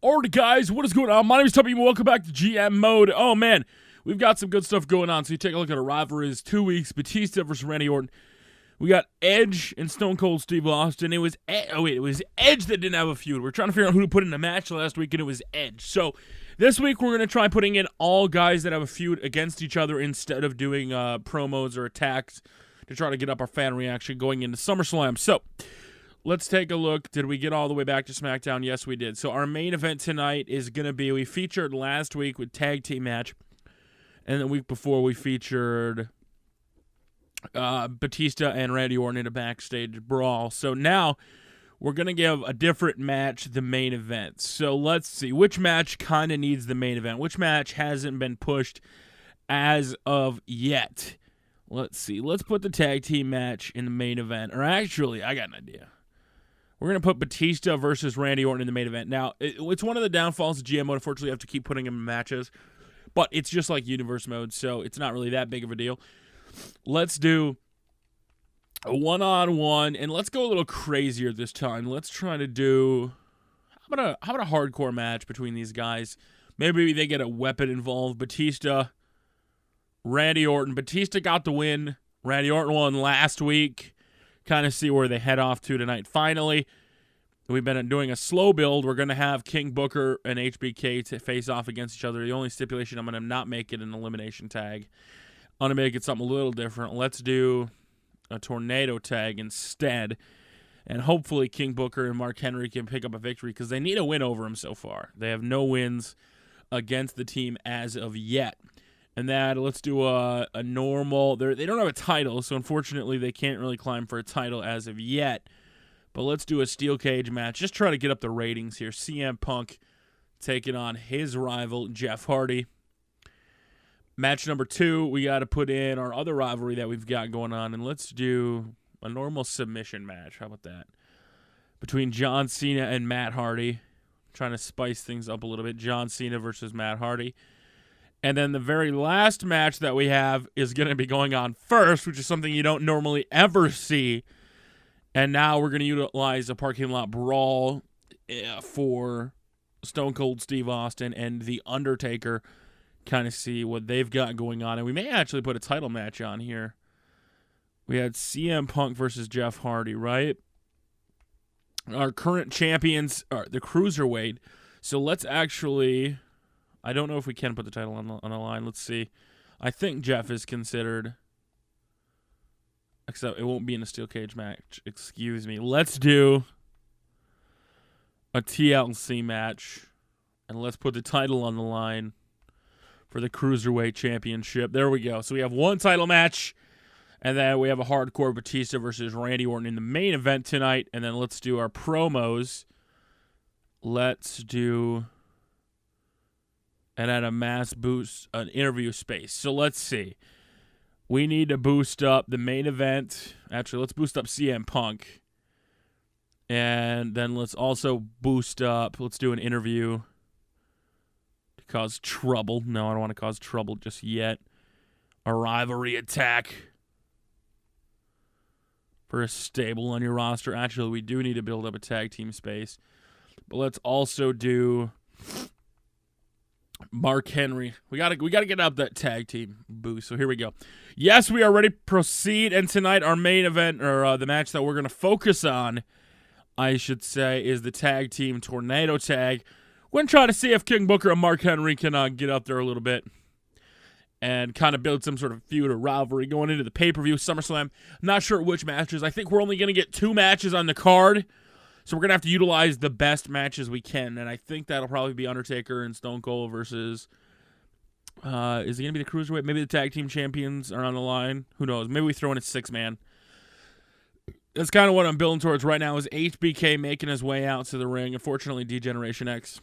Alright guys, what is going on? My name is Tubby and welcome back to GM Mode. Oh man, we've got some good stuff going on. So you take a look at our rivalries. 2 weeks, Batista versus Randy Orton. We got Edge and Stone Cold Steve Austin. It was Edge that didn't have a feud. We're trying to figure out who to put in a match last week, and it was Edge. So this week we're going to try putting in all guys that have a feud against each other instead of doing promos or attacks to try to get up our fan reaction going into SummerSlam. So let's take a look. Did we get all the way back to SmackDown? Yes, we did. So our main event tonight is going to be, we featured last week with tag team match, and the week before we featured Batista and Randy Orton in a backstage brawl. So now we're going to give a different match the main event. So let's see. Which match kind of needs the main event? Which match hasn't been pushed as of yet? Let's see. Let's put the tag team match in the main event. Or actually, I got an idea. We're going to put Batista versus Randy Orton in the main event. Now, it's one of the downfalls of GM mode. Unfortunately, you have to keep putting them in matches. But it's just like Universe mode, so it's not really that big of a deal. Let's do a one-on-one, and let's go a little crazier this time. Let's try to do, how about a hardcore match between these guys? Maybe they get a weapon involved. Batista, Randy Orton. Batista got the win. Randy Orton won last week. Kind of see where they head off to tonight. Finally, we've been doing a slow build. We're going to have King Booker and HBK to face off against each other. The only stipulation, I'm going to not make it an elimination tag. I'm going to make it something a little different. Let's do a tornado tag instead. And hopefully King Booker and Mark Henry can pick up a victory because they need a win over him so far. They have no wins against the team as of yet. And that, let's do a normal, they don't have a title, so unfortunately they can't really climb for a title as of yet. But let's do a steel cage match. Just try to get up the ratings here. CM Punk taking on his rival, Jeff Hardy. Match number 2, we got to put in our other rivalry that we've got going on, and let's do a normal submission match. How about that? Between John Cena and Matt Hardy. Trying to spice things up a little bit. John Cena versus Matt Hardy. And then the very last match that we have is going to be going on first, which is something you don't normally ever see. And now we're going to utilize a parking lot brawl for Stone Cold Steve Austin and The Undertaker. Kind of see what they've got going on. And we may actually put a title match on here. We had CM Punk versus Jeff Hardy, right? Our current champions are the Cruiserweight. So let's actually, I don't know if we can put the title on the line. Let's see. I think Jeff is considered, except it won't be in a steel cage match. Excuse me. Let's do a TLC match, and let's put the title on the line for the Cruiserweight Championship. There we go. So we have one title match, and then we have a hardcore Batista versus Randy Orton in the main event tonight, and then let's do our promos. Let's do, and at a mass boost, an interview space. So let's see. We need to boost up the main event. Actually, let's boost up CM Punk. And then let's also boost up, let's do an interview to cause trouble. No, I don't want to cause trouble just yet. A rivalry attack for a stable on your roster. Actually, we do need to build up a tag team space. But let's also do Mark Henry. We gotta get up that tag team boost. So here we go. Yes, we are ready to proceed. And tonight, our main event, or the match that we're going to focus on, I should say, is the tag team tornado tag. We're going to try to see if King Booker and Mark Henry can get up there a little bit and kind of build some sort of feud or rivalry going into the pay-per-view SummerSlam. Not sure which matches. I think we're only going to get 2 matches on the card. So we're going to have to utilize the best matches we can. And I think that'll probably be Undertaker and Stone Cold versus, is it going to be the Cruiserweight? Maybe the tag team champions are on the line. Who knows? Maybe we throw in a 6-man. That's kind of what I'm building towards right now, is HBK making his way out to the ring. Unfortunately, D-Generation X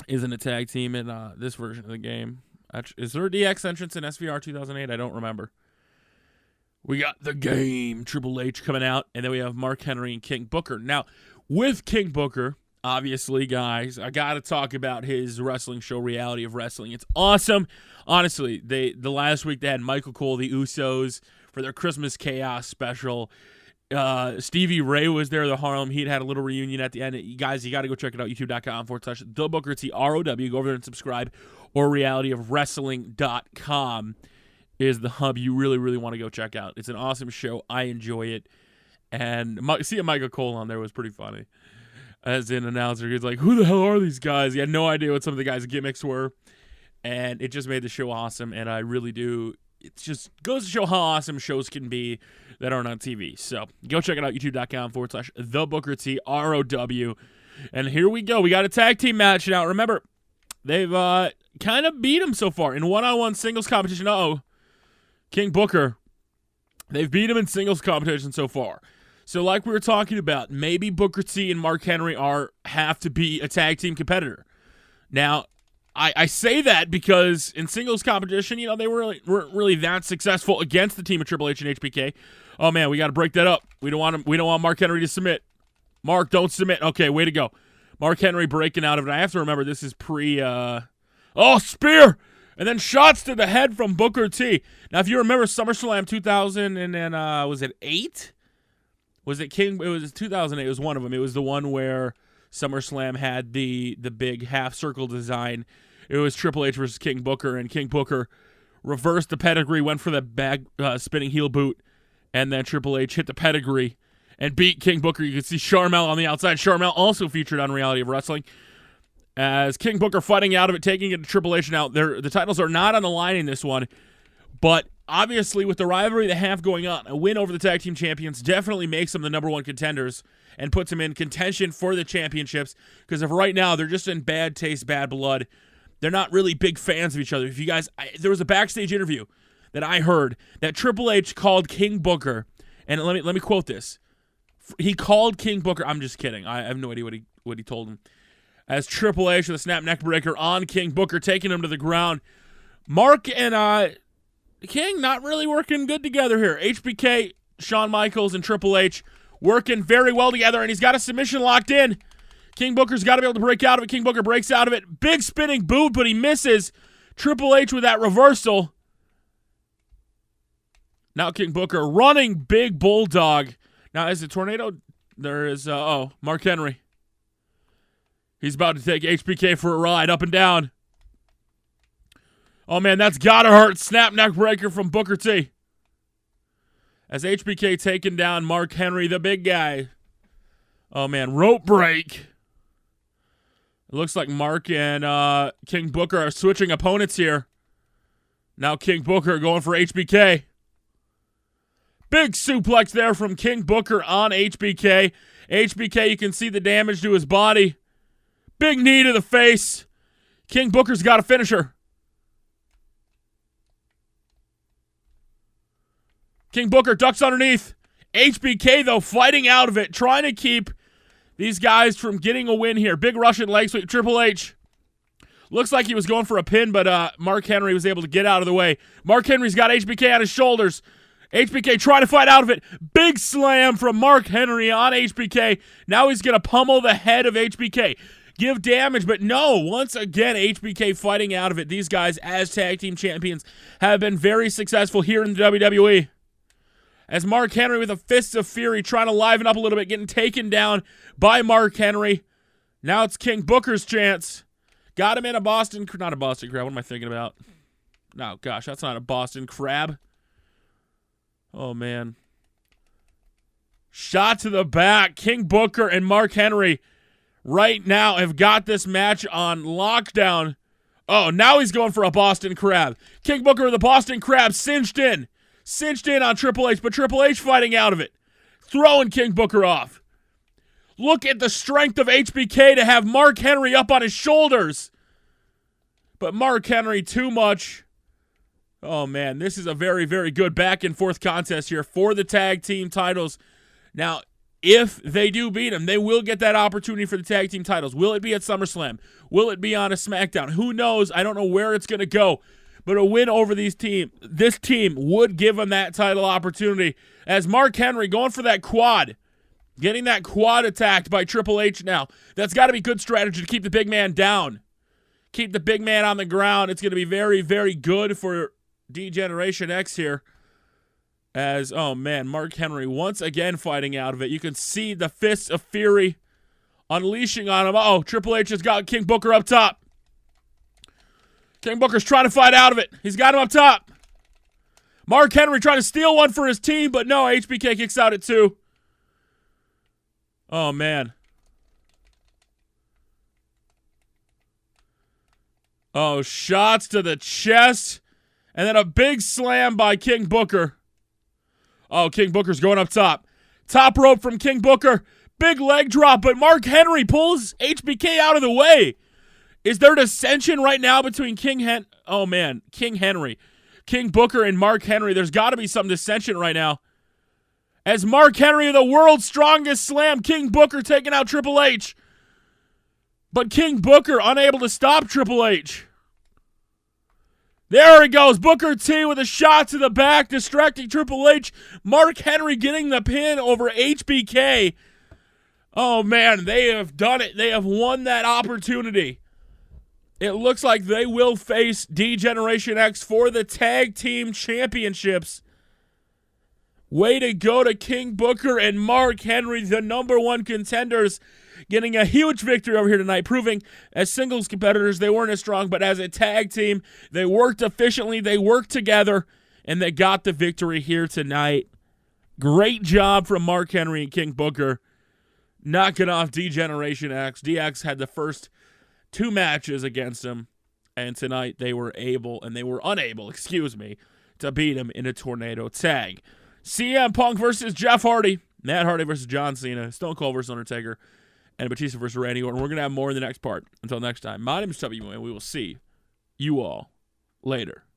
isn't a tag team in this version of the game. Is there a DX entrance in SVR 2008? I don't remember. We got the game, Triple H coming out, and then we have Mark Henry and King Booker. Now, with King Booker, obviously, guys, I got to talk about his wrestling show, Reality of Wrestling. It's awesome. Honestly, the last week they had Michael Cole, the Usos, for their Christmas Chaos special. Stevie Ray was there. The Harlem Heat had a little reunion at the end. You guys, you got to go check it out. YouTube.com/TheBookerT, Go over there and subscribe. Or realityofwrestling.com is the hub you really, really want to go check out. It's an awesome show. I enjoy it. And seeing Michael Cole on there was pretty funny. As an announcer, he's like, who the hell are these guys? He had no idea what some of the guys' gimmicks were. And it just made the show awesome. And I really do. It just goes to show how awesome shows can be that aren't on TV. So go check it out. YouTube.com/TheBookerT, And here we go. We got a tag team match now. Remember, they've kind of beat him so far in one-on-one singles competition. King Booker. They've beat him in singles competition so far. So like we were talking about, maybe Booker T and Mark Henry have to be a tag team competitor. Now, I say that because in singles competition, they weren't really that successful against the team of Triple H and HBK. Oh man, we got to break that up. We don't want Mark Henry to submit. Mark, don't submit. Okay, way to go. Mark Henry breaking out of it. I have to remember this is spear! And then shots to the head from Booker T. Now, if you remember SummerSlam 2000 and then, was it 8? Was it King? It was 2008. It was one of them. It was the one where SummerSlam had the big half-circle design. It was Triple H versus King Booker, and King Booker reversed the pedigree, went for the bag spinning heel boot, and then Triple H hit the pedigree and beat King Booker. You can see Sharmell on the outside. Sharmell also featured on Reality of Wrestling. As King Booker fighting out of it, taking it to Triple H. Now, the titles are not on the line in this one, but obviously with the rivalry they have going on, a win over the tag team champions definitely makes them the number one contenders and puts them in contention for the championships, because if right now they're just in bad taste, bad blood, they're not really big fans of each other. If you guys, there was a backstage interview that I heard that Triple H called King Booker, and let me quote this. He called King Booker, I'm just kidding, I have no idea what he told him, as Triple H with a snap neck breaker on King Booker, taking him to the ground. Mark and King not really working good together here. HBK, Shawn Michaels, and Triple H working very well together, and he's got a submission locked in. King Booker's got to be able to break out of it. King Booker breaks out of it. Big spinning boot, but he misses. Triple H with that reversal. Now King Booker running big bulldog. Now, is it tornado? There is, Mark Henry. He's about to take HBK for a ride up and down. Oh, man, that's got to hurt. Snap neck breaker from Booker T. As HBK taking down Mark Henry, the big guy. Oh, man, rope break. It looks like Mark and King Booker are switching opponents here. Now King Booker going for HBK. Big suplex there from King Booker on HBK. HBK, you can see the damage to his body. Big knee to the face. King Booker's got a finisher. King Booker ducks underneath. HBK, though, fighting out of it, trying to keep these guys from getting a win here. Big Russian leg sweep. Triple H. Looks like he was going for a pin, but Mark Henry was able to get out of the way. Mark Henry's got HBK on his shoulders. HBK trying to fight out of it. Big slam from Mark Henry on HBK. Now he's going to pummel the head of HBK. Give damage, but no. Once again, HBK fighting out of it. These guys, as tag team champions, have been very successful here in the WWE. As Mark Henry with a fist of fury trying to liven up a little bit, getting taken down by Mark Henry. Now it's King Booker's chance. Got him in not a Boston crab. What am I thinking about? No, gosh, that's not a Boston crab. Oh, man. Shot to the back. King Booker and Mark Henry right now have got this match on lockdown. Oh, now he's going for a Boston crab. King Booker with the Boston crab cinched in on Triple H, but Triple H fighting out of it. Throwing King Booker off. Look at the strength of HBK to have Mark Henry up on his shoulders. But Mark Henry, too much. Oh, man, this is a very, very good back-and-forth contest here for the tag team titles. Now, if they do beat him, they will get that opportunity for the tag team titles. Will it be at SummerSlam? Will it be on a SmackDown? Who knows? I don't know where it's going to go. But a win over this team would give him that title opportunity. As Mark Henry going for that quad, getting that quad attacked by Triple H now. That's got to be good strategy to keep the big man down. Keep the big man on the ground. It's going to be very, very good for D-Generation X here. As, oh man, Mark Henry once again fighting out of it. You can see the fists of fury unleashing on him. Oh, Triple H has got King Booker up top. King Booker's trying to fight out of it. He's got him up top. Mark Henry trying to steal one for his team, but no, HBK kicks out at 2. Oh, man. Oh, shots to the chest. And then a big slam by King Booker. Oh, King Booker's going up top. Top rope from King Booker. Big leg drop, but Mark Henry pulls HBK out of the way. Is there dissension right now between King Henry, King Booker and Mark Henry? There's got to be some dissension right now. As Mark Henry, the world's strongest, slam King Booker taking out Triple H. But King Booker unable to stop Triple H. There he goes. Booker T with a shot to the back, distracting Triple H. Mark Henry getting the pin over HBK. Oh, man, they have done it. They have won that opportunity. It looks like they will face D-Generation X for the Tag Team Championships. Way to go to King Booker and Mark Henry, the #1 contenders, getting a huge victory over here tonight, proving as singles competitors they weren't as strong, but as a tag team, they worked efficiently, they worked together, and they got the victory here tonight. Great job from Mark Henry and King Booker, knocking off D-Generation X. DX had the first 2 matches against him, and tonight they were unable, to beat him in a tornado tag. CM Punk versus Jeff Hardy, Matt Hardy versus John Cena, Stone Cold versus Undertaker, and Batista versus Randy Orton. We're going to have more in the next part. Until next time, my name is Tubby, and we will see you all later.